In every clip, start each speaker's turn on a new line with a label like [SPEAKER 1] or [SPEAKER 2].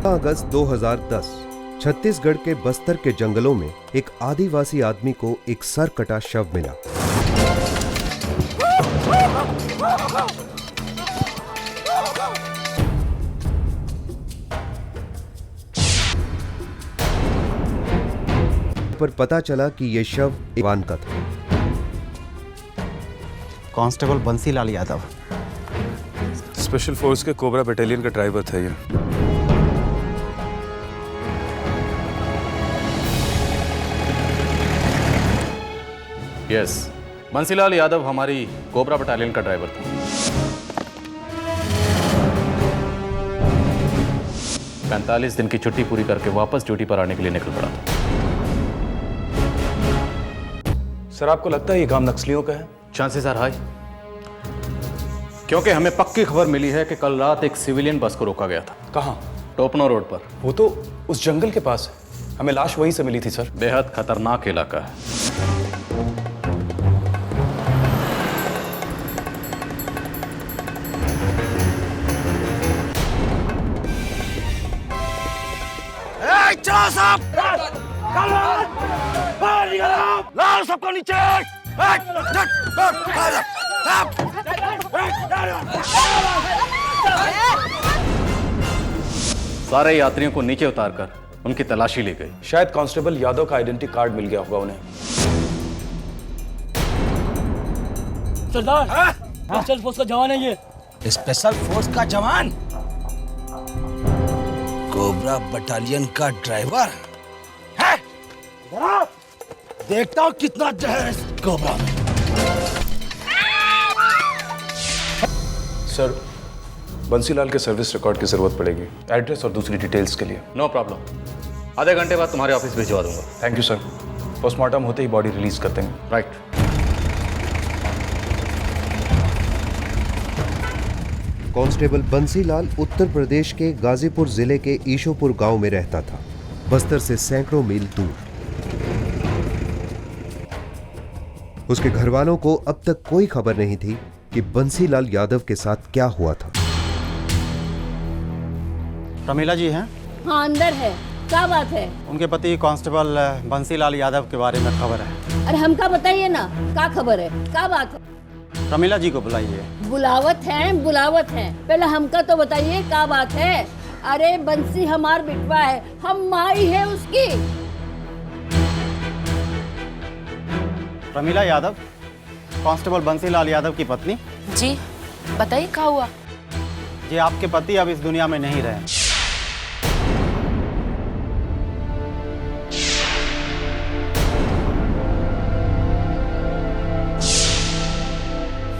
[SPEAKER 1] अगस्त 2010 छत्तीसगढ़ के बस्तर के जंगलों में एक आदिवासी आदमी को एक सर कटा शव मिला। पर पता चला कि यह शव इवान का था।
[SPEAKER 2] Constable Bansilal Yadav,
[SPEAKER 3] special force के कोबरा बटालियन का ड्राइवर था ये।
[SPEAKER 4] यस, बंसीलाल यादव हमारी कोबरा बटालियन का ड्राइवर था। पैंतालीस दिन की छुट्टी पूरी करके वापस ड्यूटी पर आने के लिए निकल पड़ा था।
[SPEAKER 3] सर, आपको लगता है ये काम नक्सलियों का है?
[SPEAKER 4] चांसेस आर हाई, क्योंकि हमें पक्की खबर मिली है कि कल रात एक सिविलियन बस को रोका गया था।
[SPEAKER 3] कहाँ?
[SPEAKER 4] टोपनो रोड पर।
[SPEAKER 3] वो तो उस जंगल के पास है। हमें लाश वहीं से मिली थी सर।
[SPEAKER 4] बेहद खतरनाक इलाका है।
[SPEAKER 5] चलो साहब, लाओ सबको नीचे।
[SPEAKER 4] सारे यात्रियों को नीचे उतारकर उनकी तलाशी ली गई।
[SPEAKER 3] शायद कांस्टेबल यादव का आइडेंटिटी कार्ड मिल गया होगा उन्हें।
[SPEAKER 6] सरदार, स्पेशल फोर्स का जवान है ये।
[SPEAKER 5] स्पेशल फोर्स का जवान, कोबरा बटालियन का ड्राइवर है। देखता हूँ कितना जहर है इस कोबरा में।
[SPEAKER 3] सर, बंसीलाल के सर्विस रिकॉर्ड की जरूरत पड़ेगी, एड्रेस और दूसरी डिटेल्स के लिए।
[SPEAKER 4] नो प्रॉब्लम, आधे घंटे बाद तुम्हारे ऑफिस भिजवा दूंगा।
[SPEAKER 3] Thank you sir. पोस्टमार्टम होते ही बॉडी रिलीज कर देंगे।
[SPEAKER 4] राइट।
[SPEAKER 1] कांस्टेबल बंसीलाल उत्तर प्रदेश के गाजीपुर जिले के ईशोपुर गांव में रहता था, बस्तर से सैकड़ों मील दूर। उसके घरवालों को अब तक कोई खबर नहीं थी कि बंसीलाल यादव के साथ क्या हुआ था।
[SPEAKER 2] प्रमीला जी हैं?
[SPEAKER 7] हाँ, अंदर है। क्या बात है?
[SPEAKER 2] उनके पति कांस्टेबल बंसीलाल यादव के बारे में खबर है।
[SPEAKER 7] अरे हमका बताइए ना, क्या खबर है, क्या बात है?
[SPEAKER 2] प्रमीला जी को बुलाइए।
[SPEAKER 7] बुलावत हैं। पहले हमका तो बताइए क्या बात है। अरे बंसी हमार बिटवा है, हम माई है उसकी।
[SPEAKER 2] प्रमीला यादव, कांस्टेबल बंसीलाल यादव की पत्नी।
[SPEAKER 8] जी बताइए क्या हुआ?
[SPEAKER 2] जी, आपके पति अब इस दुनिया में नहीं रहे।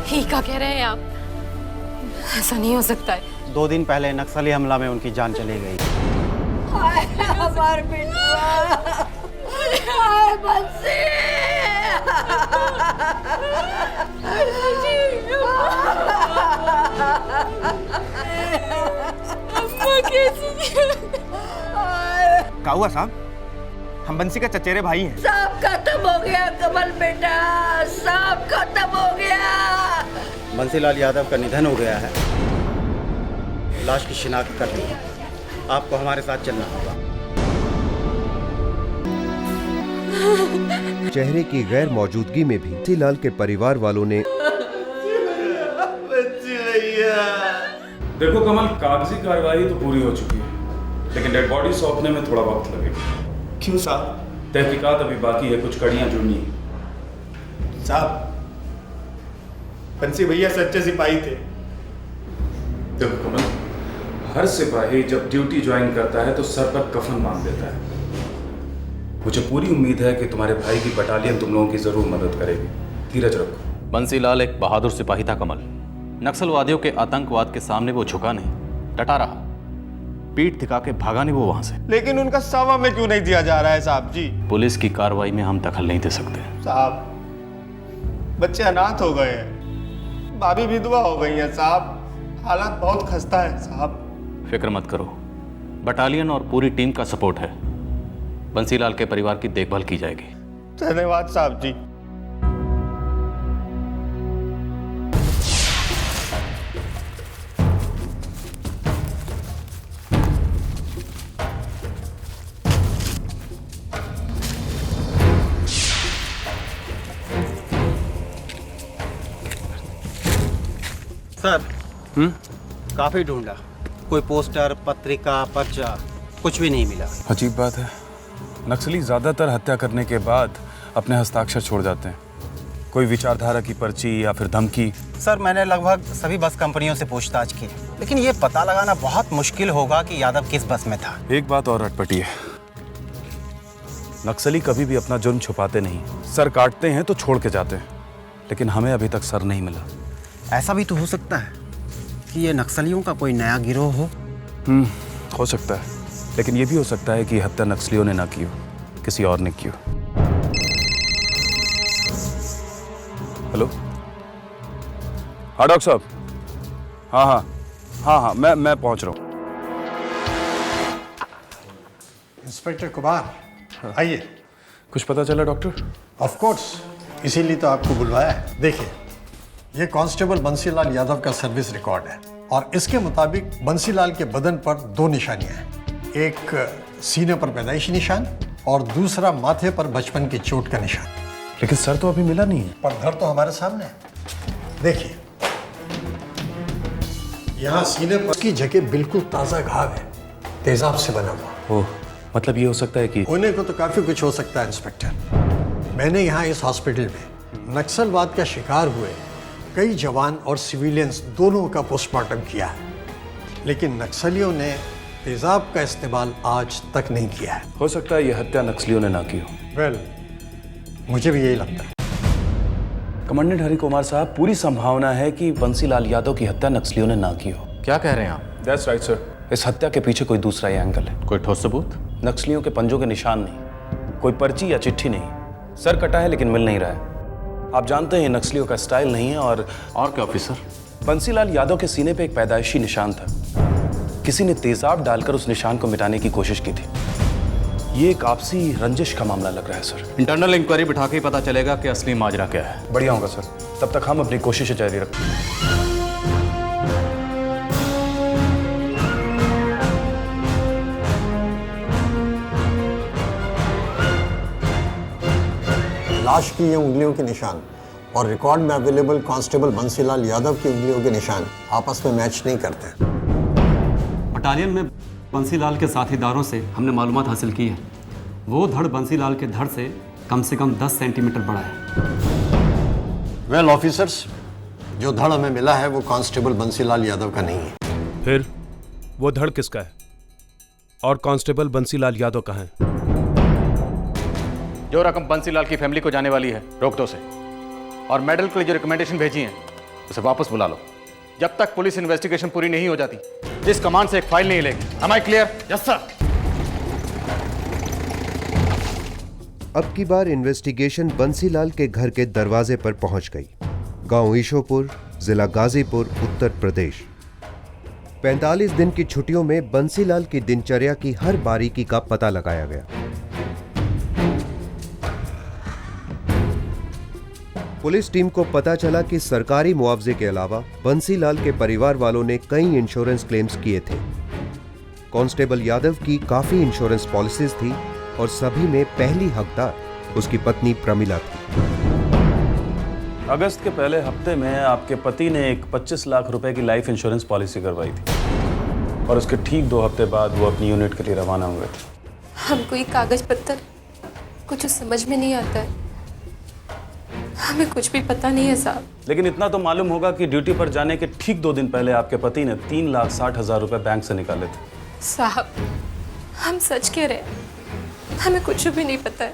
[SPEAKER 8] ही क्या कह रहे हैं आप? ऐसा नहीं हो सकता है।
[SPEAKER 2] 2 दिन पहले नक्सली हमला में उनकी जान चली गई।
[SPEAKER 7] हमार बिटवा, हाय बंसी।
[SPEAKER 9] क्या हुआ साहब? हम बंसी का चचेरे भाई हैं।
[SPEAKER 7] सब खत्म हो गया कमल बेटा, सब खत्म हो गया।
[SPEAKER 2] बंसीलाल यादव का निधन हो गया है। लाश की शिनाख्त कर ली है। आपको हमारे साथ चलना होगा।
[SPEAKER 1] चेहरे की गैर मौजूदगी में भी बंसीलाल के परिवार वालों ने
[SPEAKER 3] देखो कमल, कागजी कार्रवाई तो पूरी हो चुकी है, लेकिन डेड बॉडी सौंपने में थोड़ा वक्त लगेगा।
[SPEAKER 9] क्यों साहब?
[SPEAKER 3] तहकीकात अभी बाकी है, कुछ कड़ियां जुड़नी है।
[SPEAKER 9] साहब, बंसी भैया सच्चे सिपाही थे।
[SPEAKER 3] देखो कमल, हर सिपाही जब ड्यूटी ज्वाइन करता है तो सर पर कफन बांध देता है। मुझे पूरी उम्मीद है कि तुम्हारे भाई की बटालियन तुम लोगों की जरूर मदद करेगी। धीरज रखो।
[SPEAKER 4] बंसीलाल एक बहादुर सिपाही था कमल। नक्सलवादियों के आतंकवाद के सामने वो झुका नहीं, डटा रहा। पीठ दिखा के भागा नहीं वो वहां से।
[SPEAKER 9] लेकिन उनका शव हमें क्यों नहीं दिया जा रहा है साहब जी?
[SPEAKER 4] पुलिस की कार्रवाई में हम दखल नहीं दे सकते।
[SPEAKER 9] साहब, बच्चे अनाथ हो गए हैं, भाभी विधवा हो गई हैं साहब। हालात बहुत खस्ता है साहब।
[SPEAKER 4] फिक्र मत करो, बटालियन और पूरी टीम का सपोर्ट है। बंसीलाल के परिवार की देखभाल की जाएगी।
[SPEAKER 9] धन्यवाद साहब जी।
[SPEAKER 2] सर काफ़ी ढूंढा, कोई पोस्टर, पत्रिका, पर्चा कुछ भी नहीं मिला।
[SPEAKER 3] अजीब बात है, नक्सली ज़्यादातर हत्या करने के बाद अपने हस्ताक्षर छोड़ जाते हैं। कोई विचारधारा की पर्ची या फिर धमकी।
[SPEAKER 2] सर मैंने लगभग सभी बस कंपनियों से पूछताछ की, लेकिन ये पता लगाना बहुत मुश्किल होगा कि यादव किस बस में था।
[SPEAKER 3] एक बात और अटपटी है, नक्सली कभी भी अपना जुर्म छुपाते नहीं। सर काटते हैं तो छोड़ के जाते हैं, लेकिन हमें अभी तक सर नहीं मिला।
[SPEAKER 2] ऐसा भी तो हो सकता है कि ये नक्सलियों का कोई नया गिरोह हो।
[SPEAKER 3] हो सकता है, लेकिन ये भी हो सकता है कि हत्या नक्सलियों ने ना की हो, किसी और ने की हो। हेलो, हाँ डॉक्टर साहब, हाँ, मैं पहुंच रहा हूँ।
[SPEAKER 10] इंस्पेक्टर कुमार, आइए।
[SPEAKER 3] कुछ पता चला डॉक्टर?
[SPEAKER 10] ऑफ कोर्स, इसीलिए तो आपको बुलवाया है। देखिए, ये कांस्टेबल बंसीलाल यादव का सर्विस रिकॉर्ड है और इसके मुताबिक बंसीलाल के बदन पर 2 निशानियां हैं। एक सीने पर पैदाइशी निशान और दूसरा माथे पर बचपन की चोट का निशान।
[SPEAKER 3] लेकिन सर तो अभी मिला नहीं है।
[SPEAKER 10] पर धर तो हमारे सामने है। देखिए, यहाँ सीने पर की जगह बिल्कुल ताज़ा घाव है, तेजाब से बना हुआ।
[SPEAKER 3] ओह, मतलब ये हो सकता है कि
[SPEAKER 10] होने को तो काफी कुछ हो सकता है इंस्पेक्टर। मैंने यहाँ इस हॉस्पिटल में नक्सलवाद का शिकार हुए कई जवान और सिविलियंस दोनों का पोस्टमार्टम किया है, लेकिन नक्सलियों ने तेजाब का इस्तेमाल आज तक नहीं किया है।
[SPEAKER 3] हो सकता है ये हत्या नक्सलियों ने ना की हो।
[SPEAKER 10] वेल, मुझे भी यही लगता है।
[SPEAKER 3] कमांडेंट हरि कुमार साहब, पूरी संभावना है कि बंसीलाल यादव की हत्या नक्सलियों ने ना की हो।
[SPEAKER 4] क्या कह रहे हैं आप?
[SPEAKER 3] That's right sir. इस हत्या के पीछे कोई दूसरा ही एंगल है।
[SPEAKER 4] कोई ठोस सबूत?
[SPEAKER 3] नक्सलियों के पंजों के निशान नहीं, कोई पर्ची या चिट्ठी नहीं। सर कटा है लेकिन मिल नहीं रहा है। आप जानते हैं नक्सलियों का स्टाइल नहीं है। और
[SPEAKER 4] क्या ऑफिसर?
[SPEAKER 3] बंसीलाल यादव के सीने पे एक पैदाइशी निशान था। किसी ने तेजाब डालकर उस निशान को मिटाने की कोशिश की थी। ये एक आपसी रंजिश का मामला लग रहा है सर।
[SPEAKER 4] इंटरनल इंक्वायरी बिठा के ही पता चलेगा कि असली माजरा क्या है।
[SPEAKER 3] बढ़िया होगा सर, तब तक हम अपनी कोशिशें जारी रखें।
[SPEAKER 10] लाश की ये उंगलियों के निशान और रिकॉर्ड में अवेलेबल कांस्टेबल बंसीलाल यादव की उंगलियों के निशान आपस में मैच नहीं करते।
[SPEAKER 11] बटालियन में बंसीलाल के साथीदारों से हमने मालूमात हासिल की है। वो धड़ बंसीलाल के धड़ से कम 10 सेंटीमीटर बड़ा है।
[SPEAKER 10] वेल ऑफिसर्स, जो धड़ हमें मिला है वो कांस्टेबल बंसीलाल यादव का नहीं है।
[SPEAKER 12] फिर वो धड़ किसका है और कांस्टेबल बंसीलाल यादव कहाँ है?
[SPEAKER 4] जो रकम बंसीलाल की फैमिली को जाने वाली है रोक दो से, और मेडल के लिए जो रिकमेंडेशन भेजी है उसे वापस बुला लो। जब तक पुलिस इन्वेस्टिगेशन पूरी नहीं हो जाती, जिस कमांड से एक फाइल नहीं लेगी। Am I clear? Yes sir.
[SPEAKER 1] अब की बार इन्वेस्टिगेशन बंसीलाल के घर के दरवाजे पर पहुंच गई। गांव ईशोपुर, जिला गाजीपुर, उत्तर प्रदेश। 45 दिन की छुट्टियों में बंसीलाल की दिनचर्या की हर बारीकी का पता लगाया गया। पुलिस टीम को पता चला कि सरकारी मुआवजे के अलावा बंसीलाल के परिवार वालों ने कई इंश्योरेंस क्लेम्स किए थे। कांस्टेबल यादव की काफी इंश्योरेंस पॉलिसीज थी और सभी में पहली हकदार उसकी पत्नी प्रमिला थी।
[SPEAKER 3] अगस्त के पहले हफ्ते में आपके पति ने एक 25 लाख रुपए की लाइफ इंश्योरेंस पॉलिसी करवाई थी और उसके ठीक 2 हफ्ते बाद वो अपनी यूनिट के लिए रवाना हुए थे।
[SPEAKER 8] हमको ये कागज पत्तर कुछ समझ में नहीं आता है। हमें कुछ भी पता नहीं है साहब।
[SPEAKER 3] लेकिन इतना तो मालूम होगा कि ड्यूटी पर जाने के ठीक 2 दिन पहले आपके पति ने 3,60,000 रुपए बैंक से निकाले थे।
[SPEAKER 8] साहब, हम सच कह रहे हैं, हमें कुछ भी नहीं पता है।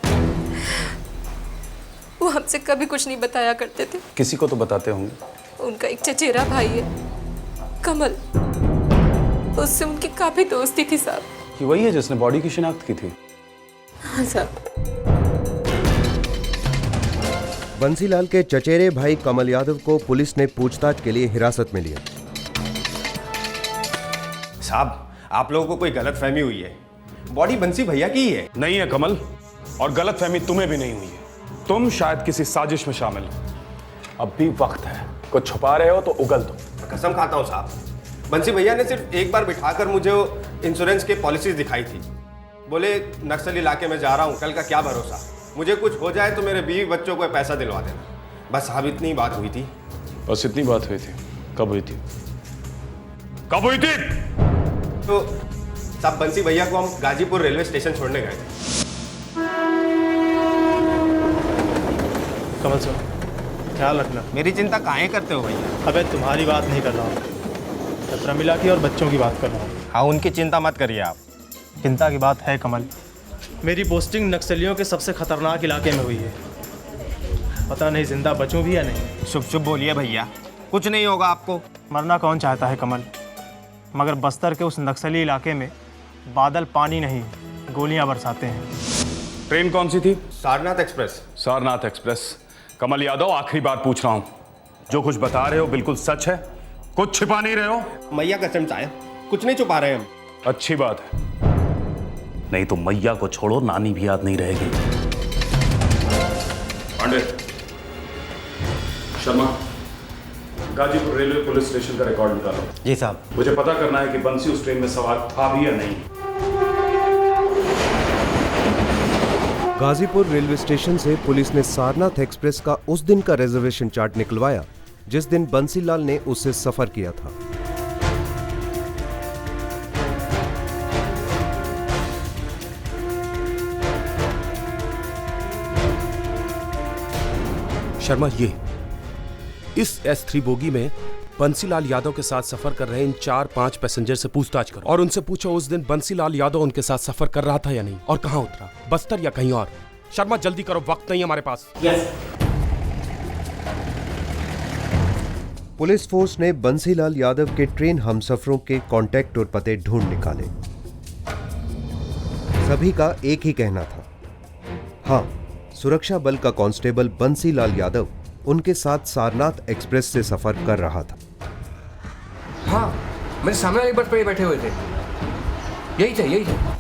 [SPEAKER 8] वो हमसे कभी कुछ नहीं बताया करते थे।
[SPEAKER 3] किसी को तो बताते होंगे।
[SPEAKER 8] उनका एक चचेरा भाई है, कमल, उससे उनकी काफी दोस्ती थी साहब।
[SPEAKER 3] कि वही है जिसने बॉडी की शिनाख्त की थी?
[SPEAKER 8] हाँ साहब।
[SPEAKER 1] बंसीलाल के चचेरे भाई कमल यादव को पुलिस ने पूछताछ के लिए हिरासत में लिया।
[SPEAKER 9] साहब, आप लोगों को कोई गलतफहमी हुई है। बॉडी बंसी भैया की ही है।
[SPEAKER 3] नहीं है कमल, और गलतफहमी तुम्हें भी नहीं हुई है। तुम शायद किसी साजिश में शामिल हो। अब भी वक्त है, कुछ छुपा रहे हो तो उगल दो।
[SPEAKER 9] कसम खाता हूँ साहब, बंसी भैया ने सिर्फ एक बार बिठाकर मुझे इंश्योरेंस के पॉलिसीज दिखाई थी। बोले नक्सल इलाके में जा रहा हूँ, कल का क्या भरोसा, मुझे कुछ हो जाए तो मेरे बीवी बच्चों को पैसा दिलवा देना। बस साहब इतनी बात हुई थी।
[SPEAKER 3] बस इतनी बात हुई थी। कब हुई थी? कब हुई थी?
[SPEAKER 9] तो साहब बंसी भैया को हम गाजीपुर रेलवे स्टेशन छोड़ने गए थे।
[SPEAKER 13] कमल सर, ख्याल रखना।
[SPEAKER 9] मेरी चिंता काहे करते हो भैया?
[SPEAKER 13] अबे तुम्हारी बात नहीं कर रहा हूँ, मैं प्रमिला की और बच्चों की बात कर रहा हूँ।
[SPEAKER 9] हाँ, उनकी चिंता मत करिए आप।
[SPEAKER 13] चिंता की बात है कमल, मेरी पोस्टिंग नक्सलियों के सबसे खतरनाक इलाके में हुई है। पता नहीं जिंदा बचूं भी या नहीं।
[SPEAKER 9] शुभ शुभ बोलिए भैया, कुछ नहीं होगा आपको।
[SPEAKER 13] मरना कौन चाहता है कमल, मगर बस्तर के उस नक्सली इलाके में बादल पानी नहीं गोलियां बरसाते हैं।
[SPEAKER 3] ट्रेन कौन सी थी?
[SPEAKER 9] सारनाथ एक्सप्रेस।
[SPEAKER 3] सारनाथ एक्सप्रेस। कमल यादव, आखिरी बार पूछ रहा हूं, जो कुछ बता रहे हो बिल्कुल सच है? कुछ छिपा नहीं रहे हो?
[SPEAKER 9] मैया कसम साहब, कुछ नहीं छुपा रहे हम।
[SPEAKER 3] अच्छी बात है, नहीं तो मैया को छोड़ो नानी भी याद नहीं रहेगी। Pandey, Sharma, Ghazipur railway police station का रिकॉर्ड निकालो।
[SPEAKER 2] जी साहब।
[SPEAKER 3] मुझे पता करना है कि बंसी उस ट्रेन में सवार था भी या नहीं।
[SPEAKER 1] गाजीपुर रेलवे स्टेशन से पुलिस ने सारनाथ एक्सप्रेस का उस दिन का रिजर्वेशन चार्ट निकलवाया जिस दिन बंसीलाल ने उससे सफर किया था।
[SPEAKER 12] शर्मा, ये इस S3 बोगी में बंसीलाल यादव के साथ सफर कर रहे इन 4-5 पैसेंजर से पूछताछ करो और उनसे पूछो उस दिन बंसीलाल यादव उनके साथ सफर कर रहा था या नहीं और कहां उतरा, बस्तर या कहीं और। शर्मा जल्दी करो, वक्त नहीं हमारे पास।
[SPEAKER 1] पुलिस फोर्स ने बंसीलाल यादव के ट्रेन हमसफरों के कांटेक्ट और पते ढूंढ निकाले। सभी का एक ही कहना था, हाँ, सुरक्षा बल का कांस्टेबल बंसीलाल यादव उनके साथ सारनाथ एक्सप्रेस से सफर कर रहा था।
[SPEAKER 14] हाँ, मेरे सामने वाली बस पे बैठे हुए थे, यही थे, यही थे।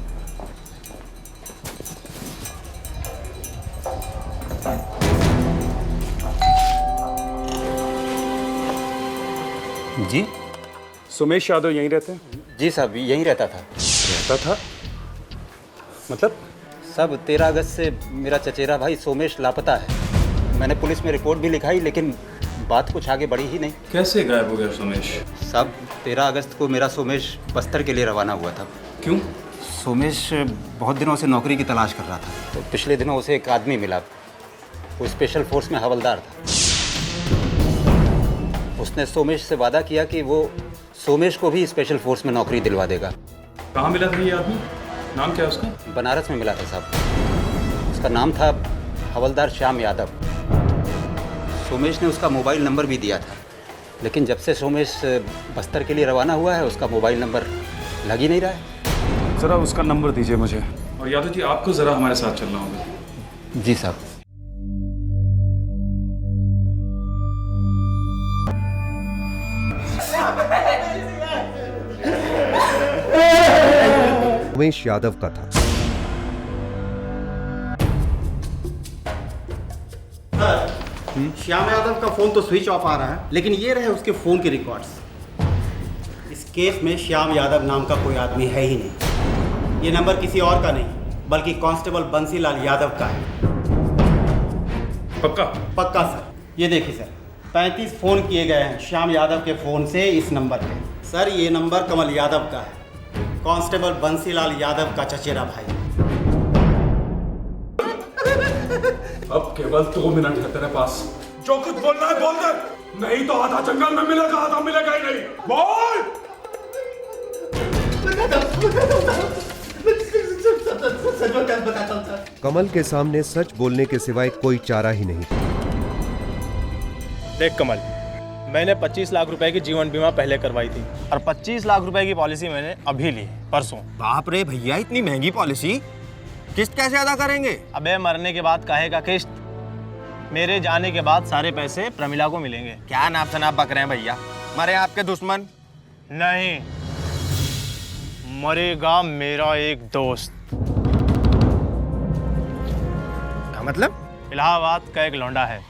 [SPEAKER 2] जी,
[SPEAKER 3] सुमेश यादव यहीं रहते हैं?
[SPEAKER 2] जी साहब, यहीं रहता था।
[SPEAKER 3] रहता था मतलब?
[SPEAKER 2] सब 13 अगस्त से मेरा चचेरा भाई सोमेश लापता है। मैंने पुलिस में रिपोर्ट भी लिखाई, लेकिन बात कुछ आगे बढ़ी ही नहीं।
[SPEAKER 3] कैसे गायब हो गया सोमेश?
[SPEAKER 2] साहब 13 अगस्त को मेरा सोमेश बस्तर के लिए रवाना हुआ था।
[SPEAKER 3] क्यों?
[SPEAKER 2] सोमेश बहुत दिनों से नौकरी की तलाश कर रहा था, तो पिछले दिनों उसे एक आदमी मिला, वो स्पेशल फोर्स में हवलदार था। उसने सोमेश से वादा किया कि वो सोमेश को भी स्पेशल फोर्स में नौकरी दिलवा देगा।
[SPEAKER 3] कहाँ मिला था ये आदमी? नाम क्या है उसका?
[SPEAKER 2] बनारस में मिला था साहब। उसका नाम था हवलदार श्याम यादव। सोमेश ने उसका मोबाइल नंबर भी दिया था, लेकिन जब से सोमेश बस्तर के लिए रवाना हुआ है उसका मोबाइल नंबर लग ही नहीं रहा है।
[SPEAKER 3] जरा उसका नंबर दीजिए मुझे। और यादव जी, आपको जरा हमारे साथ चलना होगा।
[SPEAKER 2] जी साहब।
[SPEAKER 1] उमेश यादव का था।
[SPEAKER 2] श्याम यादव का फोन तो स्विच ऑफ आ रहा है, लेकिन ये रहे उसके फोन के रिकॉर्ड्स। इस केस में श्याम यादव नाम का कोई आदमी है ही नहीं। ये नंबर किसी और का नहीं, बल्कि कांस्टेबल बंसीलाल यादव का है।
[SPEAKER 3] पक्का?
[SPEAKER 2] पक्का सर। ये देखिए सर, 35 फोन किए गए हैं श्याम यादव के फोन से इस नंबर पे। सर ये नंबर कमल यादव का है, कांस्टेबल बंसीलाल यादव का चचेरा भाई।
[SPEAKER 3] अब केवल 2 मिनट है तेरे पास। जो कुछ बोलना है बोल दे, नहीं तो आधा जंगल में मिलेगा, आधा मिलेगा ही नहीं। बोल।
[SPEAKER 1] कमल के सामने सच बोलने के सिवाय कोई चारा ही नहीं।
[SPEAKER 13] देख कमल, मैंने 25 लाख रुपए की जीवन बीमा पहले करवाई थी और 25 लाख रुपए की पॉलिसी मैंने अभी ली परसों।
[SPEAKER 9] बाप रे भैया, इतनी महंगी पॉलिसी, किस्त कैसे अदा करेंगे?
[SPEAKER 13] अबे मरने के बाद काहे का किस्त? मेरे जाने के बाद सारे पैसे प्रमिला को मिलेंगे।
[SPEAKER 9] क्या नाप शनाप बक रहे हैं भैया? मरे आपके दुश्मन?
[SPEAKER 13] नहीं, मरेगा मेरा एक दोस्त।
[SPEAKER 9] क्या मतलब?
[SPEAKER 13] इलाहाबाद का एक लौंडा है,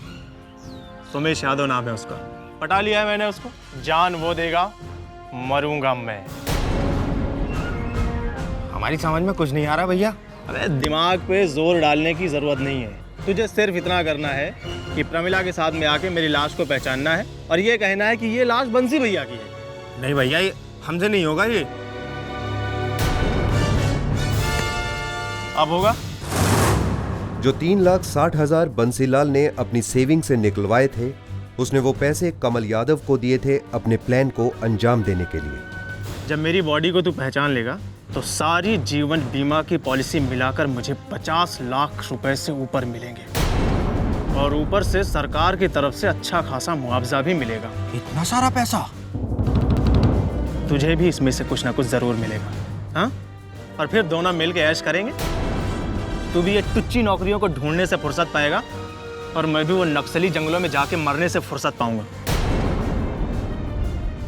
[SPEAKER 13] सुमेश यादव नाम है उसका। पटा लिया है मैंने उसको। जान वो देगा, मरूंगा मैं।
[SPEAKER 9] हमारी समझ में कुछ नहीं आ रहा भैया।
[SPEAKER 13] अरे दिमाग पे जोर डालने की जरूरत नहीं है, तुझे सिर्फ इतना करना है कि प्रमिला के साथ में आके मेरी लाश को पहचानना है और ये कहना है कि ये लाश बंसी भैया की है।
[SPEAKER 9] नहीं भैया, ये हमसे नहीं होगा ये।
[SPEAKER 13] अब होगा।
[SPEAKER 1] जो 3,60,000 बंसीलाल ने अपनी सेविंग से निकलवाए थे, उसने वो पैसे कमल यादव को दिए थे अपने प्लान को अंजाम देने के लिए।
[SPEAKER 13] जब मेरी बॉडी को तू पहचान लेगा तो सारी जीवन बीमा की पॉलिसी मिलाकर मुझे 50 लाख रुपए से ऊपर मिलेंगे और ऊपर से सरकार की तरफ से अच्छा खासा मुआवजा भी मिलेगा।
[SPEAKER 5] इतना सारा पैसा?
[SPEAKER 13] तुझे भी इसमें से कुछ ना कुछ जरूर मिलेगा। हाँ, और फिर दोनों मिल के ऐश करेंगे। तू भी ये टुच्ची नौकरियों को ढूंढने से फुर्सत पाएगा और मैं भी वो नक्सली जंगलों में जाके मरने से फुर्सत पाऊंगा।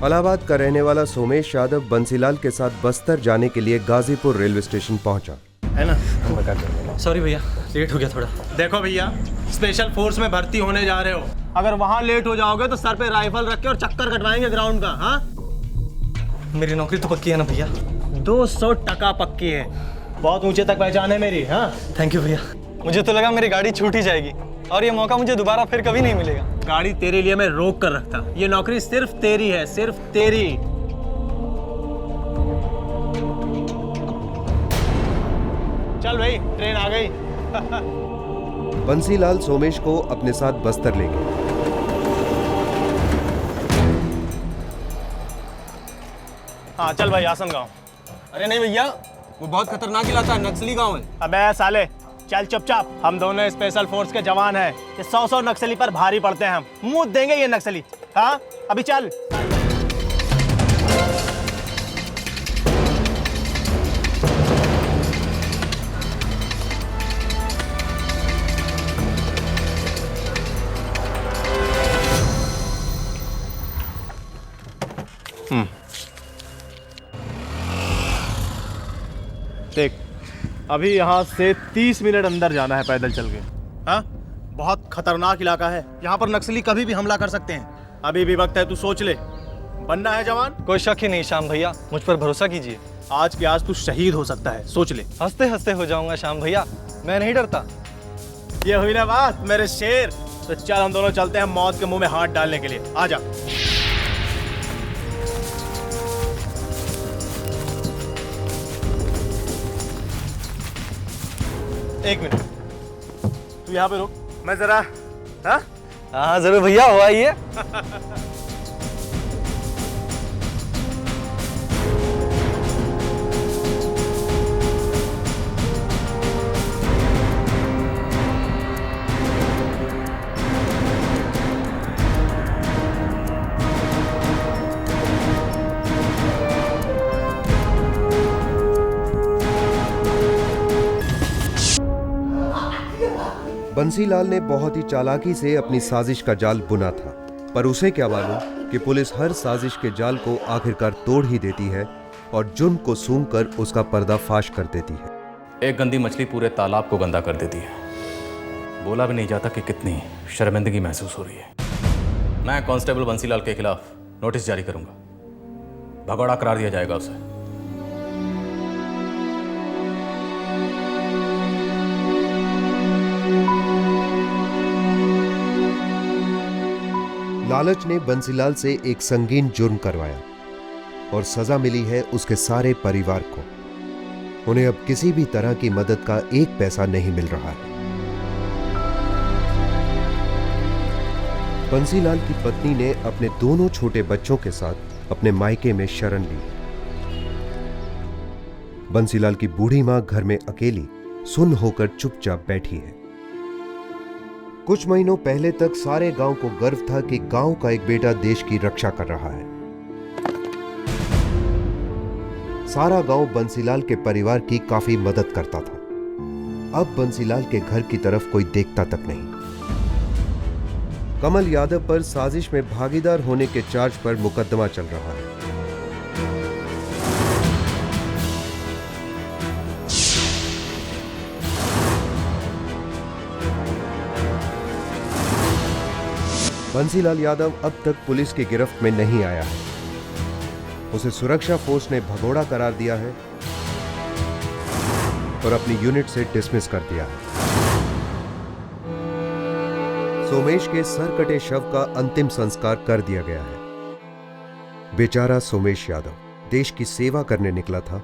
[SPEAKER 1] इलाहाबाद का रहने वाला सोमेश यादव बंसीलाल के साथ बस्तर जाने के लिए गाजीपुर रेलवे स्टेशन पहुंचा।
[SPEAKER 13] है ना?
[SPEAKER 11] सॉरी भैया, लेट हो गया थोड़ा।
[SPEAKER 13] देखो भैया, स्पेशल फोर्स में भर्ती होने जा रहे हो। अगर वहां लेट हो जाओगे तो सर पे राइफल रख के और चक्कर कटवाएंगे ग्राउंड का। हाँ,
[SPEAKER 11] मेरी नौकरी तो पक्की है ना भैया?
[SPEAKER 13] 200% पक्की है। बहुत ऊंचे तक पहचान है मेरी। हाँ,
[SPEAKER 11] थैंक यू भैया। मुझे तो लगा मेरी गाड़ी छूट ही जाएगी और ये मौका मुझे दोबारा फिर कभी नहीं मिलेगा।
[SPEAKER 13] गाड़ी तेरे लिए मैं रोक कर रखता। ये नौकरी सिर्फ तेरी है, सिर्फ तेरी। चल भाई, ट्रेन आ गई।
[SPEAKER 1] बंसीलाल सोमेश को अपने साथ बस्तर ले गए।
[SPEAKER 13] हाँ चल भाई, आसम गांव।
[SPEAKER 14] अरे नहीं भैया, वो बहुत खतरनाक इलाका है, नक्सली गांव है।
[SPEAKER 13] अबे साले, चल चुपचाप। हम दोनों स्पेशल फोर्स के जवान हैं। ये 100 नक्सली पर भारी पड़ते हैं। हम मुंह देंगे ये नक्सली। हाँ, अभी चल। देख, अभी यहाँ से 30 मिनट अंदर जाना है पैदल चल के। हाँ, बहुत खतरनाक इलाका है। यहाँ पर नक्सली कभी भी हमला कर सकते हैं। अभी भी वक्त है, तू सोच ले। बनना है जवान?
[SPEAKER 11] कोई शक ही नहीं श्याम भैया, मुझ पर भरोसा कीजिए।
[SPEAKER 13] आज के आज तू शहीद हो सकता है, सोच ले।
[SPEAKER 11] हंसते हंसते हो जाऊंगा श्याम भैया, मैं नहीं डरता।
[SPEAKER 13] ये हुई ना बात मेरे शेर। तो चल, हम दोनों चलते हैं मौत के मुंह में हाथ डालने के लिए। आ जा। एक मिनट, तू यहाँ पे रुक, मैं जरा।
[SPEAKER 11] हाँ जरूर भैया, हो आइए।
[SPEAKER 1] बंसीलाल ने बहुत ही चालाकी से अपनी साजिश का जाल बुना था, पर उसे क्या मालूम कि पुलिस हर साजिश के जाल को आखिरकार तोड़ ही देती है और जुर्म को सूंघकर उसका पर्दाफाश कर देती है।
[SPEAKER 11] एक गंदी मछली पूरे तालाब को गंदा कर देती है। बोला भी नहीं जाता कि कितनी शर्मिंदगी महसूस हो रही है। मैं कांस्टेबल बंसीलाल के खिलाफ नोटिस जारी करूंगा, भगौड़ा करार दिया जाएगा उसे।
[SPEAKER 1] लालच ने बंसीलाल से एक संगीन जुर्म करवाया और सजा मिली है उसके सारे परिवार को। उन्हें अब किसी भी तरह की मदद का एक पैसा नहीं मिल रहा है। बंसीलाल की पत्नी ने अपने दोनों छोटे बच्चों के साथ अपने मायके में शरण ली। बंसीलाल की बूढ़ी मां घर में अकेली सुन्न होकर चुपचाप बैठी है। कुछ महीनों पहले तक सारे गांव को गर्व था कि गांव का एक बेटा देश की रक्षा कर रहा है। सारा गांव बंसीलाल के परिवार की काफी मदद करता था। अब बंसीलाल के घर की तरफ कोई देखता तक नहीं। कमल यादव पर साजिश में भागीदार होने के चार्ज पर मुकदमा चल रहा है। बंसीलाल यादव अब तक पुलिस की गिरफ्त में नहीं आया है। उसे सुरक्षा फोर्स ने भगोड़ा करार दिया है और अपनी यूनिट से डिसमिस कर दिया है। सोमेश के सर कटे शव का अंतिम संस्कार कर दिया गया है। बेचारा सोमेश यादव देश की सेवा करने निकला था,